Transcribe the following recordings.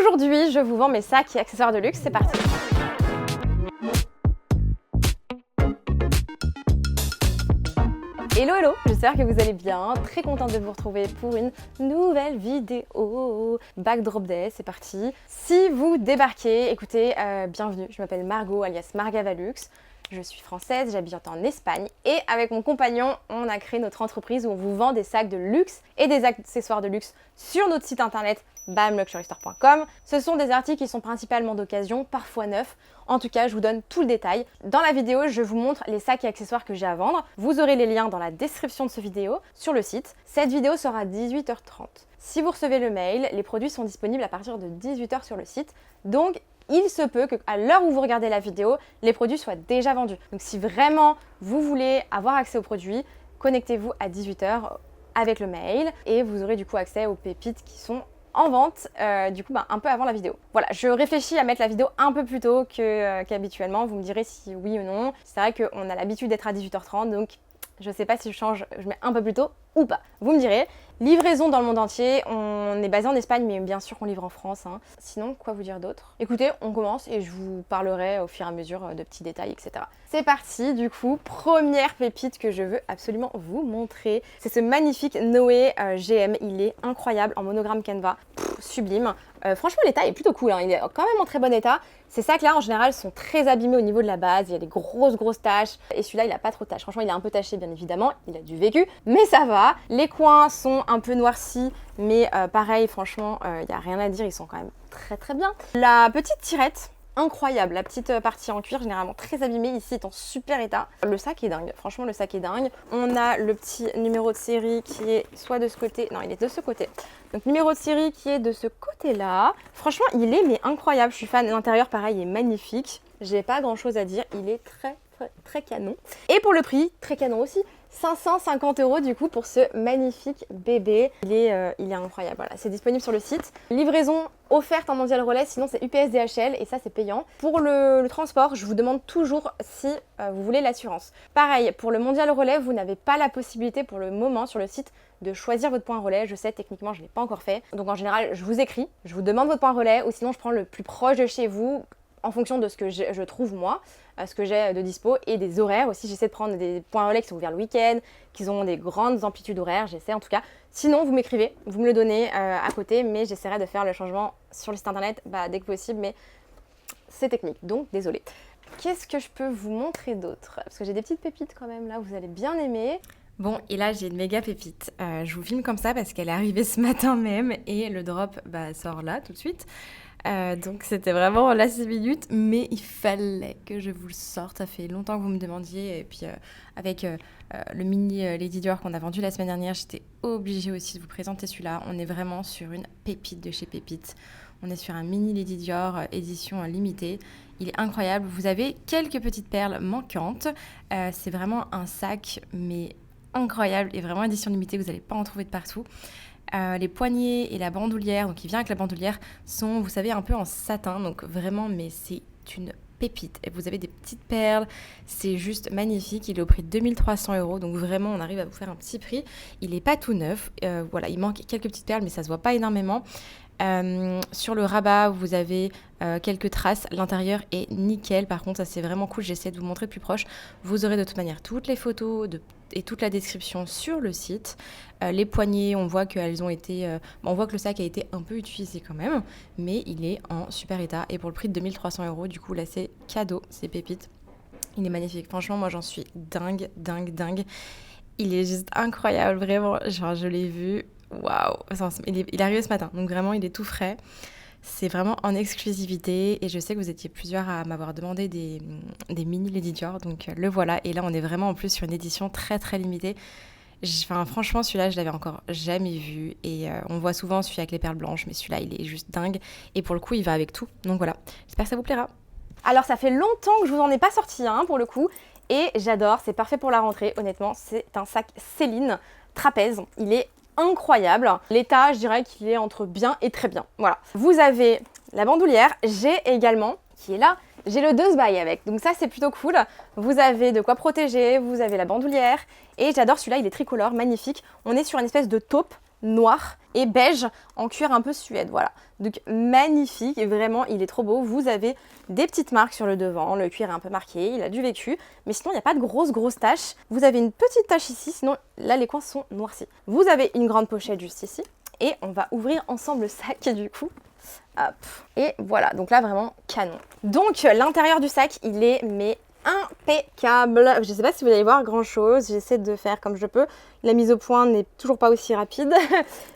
Aujourd'hui, je vous vends mes sacs et accessoires de luxe, c'est parti. Hello hello, j'espère que vous allez bien, très contente de vous retrouver pour une nouvelle vidéo. Backdrop Day, c'est parti. Si vous débarquez, écoutez, bienvenue, je m'appelle Margot alias Margavalux. Je suis française, j'habite en Espagne et avec mon compagnon, on a créé notre entreprise où on vous vend des sacs de luxe et des accessoires de luxe sur notre site internet bamluxurystore.com. Ce sont des articles qui sont principalement d'occasion, parfois neufs. En tout cas, je vous donne tout le détail. Dans la vidéo, je vous montre les sacs et accessoires que j'ai à vendre. Vous aurez les liens dans la description de cette vidéo sur le site. Cette vidéo sera à 18h30. Si vous recevez le mail, les produits sont disponibles à partir de 18h sur le site. Donc, il se peut qu'à l'heure où vous regardez la vidéo, les produits soient déjà vendus. Donc si vraiment vous voulez avoir accès aux produits, connectez-vous à 18h avec le mail et vous aurez du coup accès aux pépites qui sont en vente, un peu avant la vidéo. Voilà, je réfléchis à mettre la vidéo un peu plus tôt qu'habituellement. Vous me direz si oui ou non. C'est vrai qu'on a l'habitude d'être à 18h30, donc je ne sais pas si je mets un peu plus tôt ou pas. Vous me direz. Livraison dans le monde entier, on est basé en Espagne, mais bien sûr qu'on livre en France. Sinon, quoi vous dire d'autre? Écoutez, on commence et je vous parlerai au fur et à mesure de petits détails, etc. C'est parti, du coup, première pépite que je veux absolument vous montrer. C'est ce magnifique Noé GM, il est incroyable en monogramme Canva, sublime. Franchement, l'état est plutôt cool, il est quand même en très bon état. Ces sacs-là, en général, sont très abîmés au niveau de la base. Il y a des grosses taches. Et celui-là, il n'a pas trop de taches. Franchement, il est un peu taché, bien évidemment. Il a du vécu, mais ça va. Les coins sont un peu noircis, mais pareil, franchement, il n'y a rien à dire. Ils sont quand même très bien. La petite tirette, incroyable. La petite partie en cuir, généralement très abîmée. Ici, est en super état. Le sac est dingue. Franchement, le sac est dingue. On a le petit numéro de série qui est soit de ce côté. Non, il est de ce côté. Donc numéro de série qui est de ce côté-là. Franchement, il est mais incroyable. Je suis fan. L'intérieur, pareil, il est magnifique. J'ai pas grand-chose à dire. Il est très canon. Et pour le prix, très canon aussi. 550 € du coup pour ce magnifique bébé. Il est incroyable. Voilà, c'est disponible sur le site. Livraison offerte en mondial relais, sinon c'est UPS DHL et ça c'est payant. Pour le transport, je vous demande toujours si vous voulez l'assurance. Pareil, pour le mondial relais, vous n'avez pas la possibilité pour le moment sur le site de choisir votre point relais. Je sais, techniquement, je ne l'ai pas encore fait. Donc en général, je vous écris, je vous demande votre point relais ou sinon je prends le plus proche de chez vous en fonction de ce que je trouve moi, ce que j'ai de dispo et des horaires aussi. J'essaie de prendre des points relais qui sont ouverts le week-end, qui ont des grandes amplitudes horaires, j'essaie en tout cas. Sinon, vous m'écrivez, vous me le donnez à côté, mais j'essaierai de faire le changement sur le site internet dès que possible, mais c'est technique, donc désolé. Qu'est-ce que je peux vous montrer d'autre? Parce que j'ai des petites pépites quand même là, vous allez bien aimer. Bon, et là j'ai une méga pépite. Je vous filme comme ça parce qu'elle est arrivée ce matin même et le drop sort là tout de suite. Donc c'était vraiment la 6 minutes, mais il fallait que je vous le sorte. Ça fait longtemps que vous me demandiez. Et puis avec le mini Lady Dior qu'on a vendu la semaine dernière, j'étais obligée aussi de vous présenter celui-là. On est vraiment sur une pépite de chez Pépite. On est sur un mini Lady Dior édition limitée. Il est incroyable. Vous avez quelques petites perles manquantes. C'est vraiment un sac, mais incroyable et vraiment édition limitée. Vous n'allez pas en trouver de partout. Les poignets et la bandoulière, donc il vient avec la bandoulière, sont, vous savez, un peu en satin, donc vraiment, mais c'est une pépite. Et vous avez des petites perles, c'est juste magnifique. Il est au prix de 2300 €, donc vraiment, on arrive à vous faire un petit prix. Il n'est pas tout neuf, voilà, il manque quelques petites perles, mais ça se voit pas énormément. Sur le rabat, vous avez quelques traces. L'intérieur est nickel. Par contre, ça c'est vraiment cool. J'essaie de vous montrer de plus proche. Vous aurez de toute manière toutes les photos et toute la description sur le site. Les poignées, on voit qu'elles ont été... on voit que le sac a été un peu utilisé quand même, mais il est en super état. Et pour le prix de 2300 €, du coup, là c'est cadeau, c'est pépite. Il est magnifique. Franchement, moi j'en suis dingue. Il est juste incroyable, vraiment. Genre, je l'ai vu. Waouh, il est arrivé ce matin, donc vraiment il est tout frais. C'est vraiment en exclusivité et je sais que vous étiez plusieurs à m'avoir demandé des mini Lady Dior, donc le voilà. Et là on est vraiment en plus sur une édition très limitée. Franchement celui-là je l'avais encore jamais vu et on voit souvent celui avec les perles blanches, mais celui-là il est juste dingue et pour le coup il va avec tout, donc voilà, j'espère que ça vous plaira. Alors ça fait longtemps que je vous en ai pas sorti pour le coup et j'adore, c'est parfait pour la rentrée, honnêtement. C'est un sac Céline trapèze, il est incroyable. L'état, je dirais qu'il est entre bien et très bien. Voilà. Vous avez la bandoulière. J'ai également, qui est là, j'ai le 2 by avec. Donc ça, c'est plutôt cool. Vous avez de quoi protéger, vous avez la bandoulière. Et j'adore celui-là, il est tricolore, magnifique. On est sur une espèce de taupe noir et beige en cuir un peu suède, voilà. Donc magnifique, et vraiment il est trop beau. Vous avez des petites marques sur le devant, le cuir est un peu marqué, il a du vécu, mais sinon il n'y a pas de grosses taches. Vous avez une petite tache ici, sinon là les coins sont noircis. Vous avez une grande pochette juste ici, et on va ouvrir ensemble le sac du coup. Hop. Et voilà, donc là vraiment canon. Donc l'intérieur du sac, il est mais impeccable. Je ne sais pas si vous allez voir grand chose, j'essaie de faire comme je peux. La mise au point n'est toujours pas aussi rapide,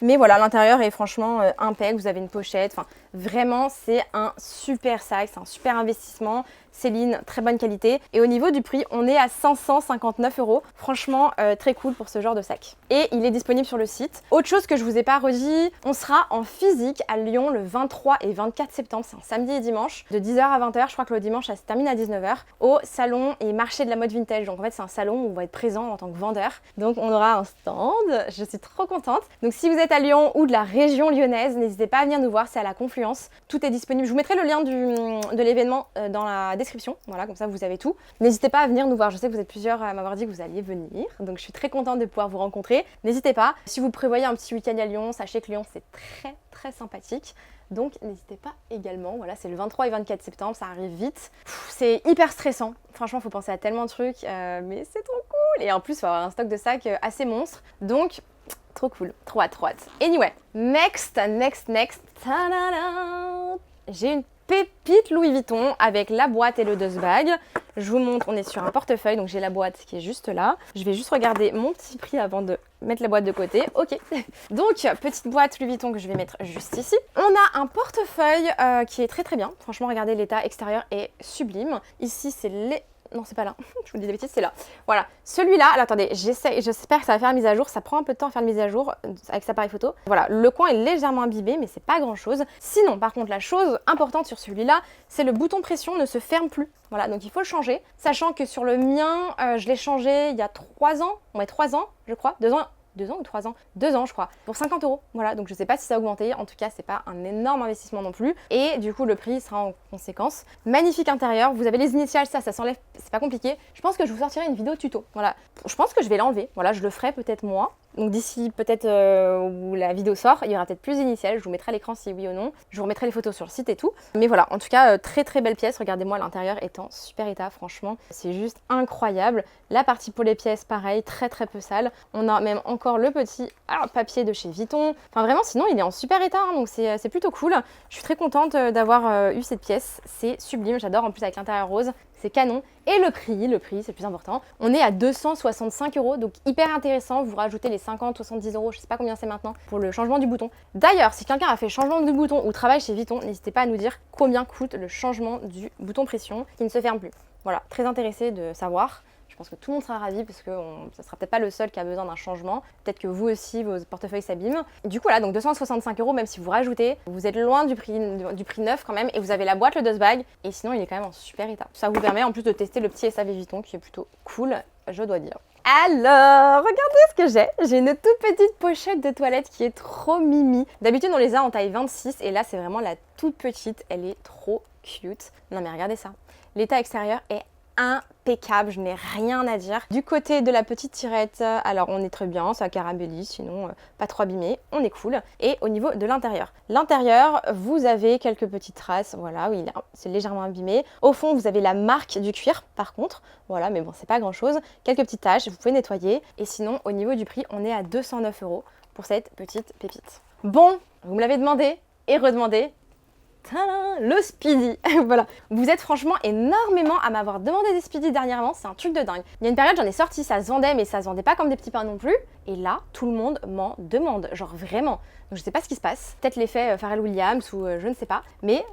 mais voilà, l'intérieur est franchement impec. Vous avez une pochette, enfin vraiment c'est un super sac, c'est un super investissement. Céline, très bonne qualité. Et au niveau du prix, on est à 559 €. Franchement, très cool pour ce genre de sac. Et il est disponible sur le site. Autre chose que je vous ai pas redit, on sera en physique à Lyon le 23 et 24 septembre. C'est un samedi et dimanche, de 10h à 20h. Je crois que le dimanche, ça se termine à 19h. Au salon et marché de la mode vintage. Donc en fait, c'est un salon où on va être présent en tant que vendeur. Donc on aura un stand. Je suis trop contente. Donc si vous êtes à Lyon ou de la région lyonnaise, n'hésitez pas à venir nous voir. C'est à la Confluence. Tout est disponible. Je vous mettrai le lien de l'événement dans la description. Voilà, comme ça vous avez tout. N'hésitez pas à venir nous voir. Je sais que vous êtes plusieurs à m'avoir dit que vous alliez venir. Donc je suis très contente de pouvoir vous rencontrer. N'hésitez pas. Si vous prévoyez un petit week-end à Lyon, sachez que Lyon c'est très sympathique. Donc n'hésitez pas également. Voilà, c'est le 23 et 24 septembre, ça arrive vite. C'est hyper stressant. Franchement, il faut penser à tellement de trucs, mais c'est trop cool. Et en plus, il faut avoir un stock de sacs assez monstre. Donc trop cool, trop hâte. Anyway, next. Ta-da-da. J'ai une pépite Louis Vuitton avec la boîte et le dust bag. Je vous montre, on est sur un portefeuille, donc j'ai la boîte qui est juste là. Je vais juste regarder mon petit prix avant de mettre la boîte de côté. Ok. Donc, petite boîte Louis Vuitton que je vais mettre juste ici. On a un portefeuille qui est très bien. Franchement, regardez, l'état extérieur est sublime. Ici, c'est les... Non, c'est pas là. Je vous dis des bêtises, c'est là. Voilà. Celui-là, alors attendez, j'espère que ça va faire la mise à jour. Ça prend un peu de temps à faire la mise à jour avec cet appareil photo. Voilà, le coin est légèrement imbibé, mais c'est pas grand-chose. Sinon, par contre, la chose importante sur celui-là, c'est le bouton pression ne se ferme plus. Voilà, donc il faut le changer. Sachant que sur le mien, je l'ai changé il y a 3 ans. Ouais, 3 ans, je crois. 2 ans. 2 ans ou 3 ans? 2 ans je crois, pour 50 €. Voilà, donc je sais pas si ça a augmenté, en tout cas c'est pas un énorme investissement non plus. Et du coup le prix sera en conséquence. Magnifique intérieur, vous avez les initiales, ça s'enlève, c'est pas compliqué. Je pense que je vous sortirai une vidéo tuto, voilà. Je pense que je vais l'enlever, voilà, je le ferai peut-être moi. Donc d'ici peut-être où la vidéo sort, il y aura peut-être plus d'initiales, je vous mettrai à l'écran si oui ou non. Je vous remettrai les photos sur le site et tout. Mais voilà, en tout cas, très belle pièce. Regardez-moi, l'intérieur est en super état, franchement. C'est juste incroyable. La partie pour les pièces, pareil, très peu sale. On a même encore le petit papier de chez Vuitton. Enfin vraiment, sinon il est en super état, hein, donc c'est plutôt cool. Je suis très contente d'avoir eu cette pièce. C'est sublime, j'adore en plus avec l'intérieur rose. C'est canon. Et le prix c'est le plus important. On est à 265 €, donc hyper intéressant. Vous rajoutez les 50, 70 €, je sais pas combien c'est maintenant, pour le changement du bouton. D'ailleurs, si quelqu'un a fait changement de bouton ou travaille chez Vuitton, n'hésitez pas à nous dire combien coûte le changement du bouton pression qui ne se ferme plus. Voilà, très intéressé de savoir. Je pense que tout le monde sera ravi parce que ça sera peut-être pas le seul qui a besoin d'un changement. Peut-être que vous aussi, vos portefeuilles s'abîment. Du coup, là, donc 265 €, même si vous rajoutez, vous êtes loin du prix neuf quand même. Et vous avez la boîte, le dust bag. Et sinon, il est quand même en super état. Ça vous permet en plus de tester le petit SAV Vuitton qui est plutôt cool, je dois dire. Alors, regardez ce que j'ai. J'ai une toute petite pochette de toilette qui est trop mimi. D'habitude, on les a en taille 26 et là, c'est vraiment la toute petite. Elle est trop cute. Non mais regardez ça. L'état extérieur est impeccable, je n'ai rien à dire. Du côté de la petite tirette, alors on est très bien, ça carambelise, sinon pas trop abîmé, on est cool. Et au niveau de l'intérieur, vous avez quelques petites traces, voilà, oui, c'est légèrement abîmé. Au fond, vous avez la marque du cuir, par contre, voilà, mais bon, c'est pas grand chose. Quelques petites taches, vous pouvez nettoyer. Et sinon, au niveau du prix, on est à 209 € pour cette petite pépite. Bon, vous me l'avez demandé et redemandé. Le Speedy. Voilà, vous êtes franchement énormément à m'avoir demandé des Speedy dernièrement, c'est un truc de dingue. Il y a une période, j'en ai sorti, ça se vendait, mais ça se vendait pas comme des petits pains non plus. Et là, tout le monde m'en demande, genre vraiment. Donc je sais pas ce qui se passe, peut-être l'effet Pharrell Williams ou je ne sais pas, mais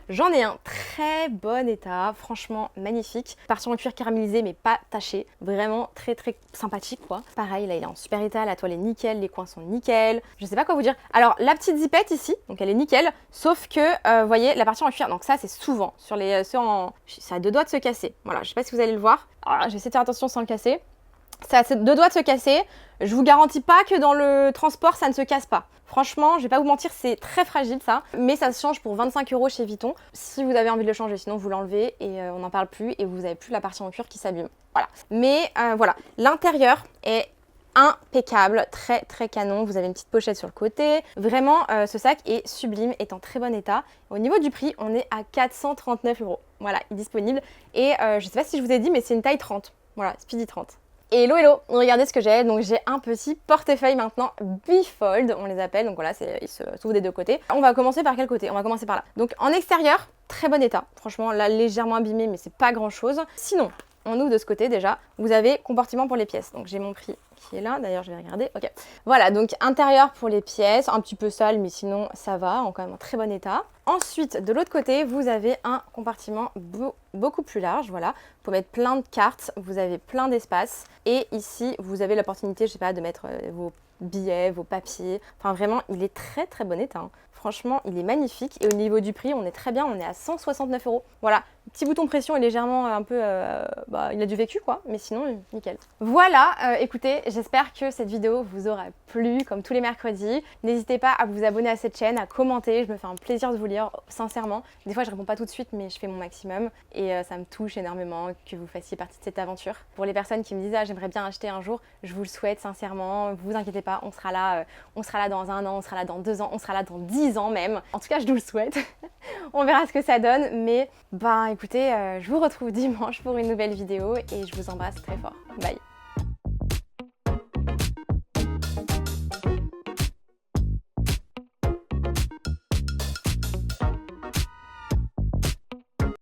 j'en ai un très bon état, franchement magnifique. Partie en cuir caramélisé mais pas taché, vraiment très sympathique quoi. Pareil, là il est en super état, la toile est nickel, les coins sont nickel. Je sais pas quoi vous dire. Alors la petite zipette ici, donc elle est nickel, sauf que vous voyez la partie en cuir, donc ça c'est souvent sur les ça a 2 doigts de se casser. Voilà, je sais pas si vous allez le voir. Je vais essayer de faire attention sans le casser. Ça a 2 doigts de se casser. Je vous garantis pas que dans le transport ça ne se casse pas. Franchement, je vais pas vous mentir, c'est très fragile ça, mais ça se change pour 25 € chez Vuitton. Si vous avez envie de le changer, sinon vous l'enlevez et on n'en parle plus et vous avez plus la partie en cuir qui s'abîme. Voilà. Mais voilà, l'intérieur est impeccable, très canon. Vous avez une petite pochette sur le côté. Vraiment, ce sac est sublime, est en très bon état. Au niveau du prix, on est à 439 €. Voilà, il est disponible. Et je sais pas si je vous ai dit, mais c'est une taille 30. Voilà, Speedy 30. Et hello, regardez ce que j'ai. Donc j'ai un petit portefeuille maintenant bifold, on les appelle. Donc voilà, ils se s'ouvrent des deux côtés. On va commencer par quel côté? On va commencer par là. Donc en extérieur, très bon état. Franchement, là légèrement abîmé, mais c'est pas grand chose. Sinon, on ouvre de ce côté déjà. Vous avez compartiment pour les pièces. Donc j'ai mon prix qui est là. D'ailleurs, je vais regarder. Ok. Voilà, donc intérieur pour les pièces, un petit peu sale, mais sinon ça va, quand même en très bon état. Ensuite, de l'autre côté, vous avez un compartiment beaucoup plus large, voilà. Vous pouvez mettre plein de cartes, vous avez plein d'espace. Et ici, vous avez l'opportunité, je sais pas, de mettre vos billets, vos papiers. Enfin, vraiment, il est très bon état, hein. Franchement, il est magnifique. Et au niveau du prix, on est très bien, on est à 169 €. Voilà, petit bouton pression est légèrement un peu... il a du vécu, quoi. Mais sinon, nickel. Voilà, écoutez, j'espère que cette vidéo vous aura plu, comme tous les mercredis. N'hésitez pas à vous abonner à cette chaîne, à commenter. Je me fais un plaisir de vous lire, sincèrement. Des fois, je réponds pas tout de suite, mais je fais mon maximum. Et ça me touche énormément que vous fassiez partie de cette aventure. Pour les personnes qui me disent « Ah, j'aimerais bien acheter un jour », je vous le souhaite sincèrement. Vous inquiétez pas, on sera là dans 1 an, on sera là dans 2 ans, on sera là dans 10 ans même. En tout cas, je vous le souhaite. On verra ce que ça donne. Mais écoutez, je vous retrouve dimanche pour une nouvelle vidéo et je vous embrasse très fort. Bye.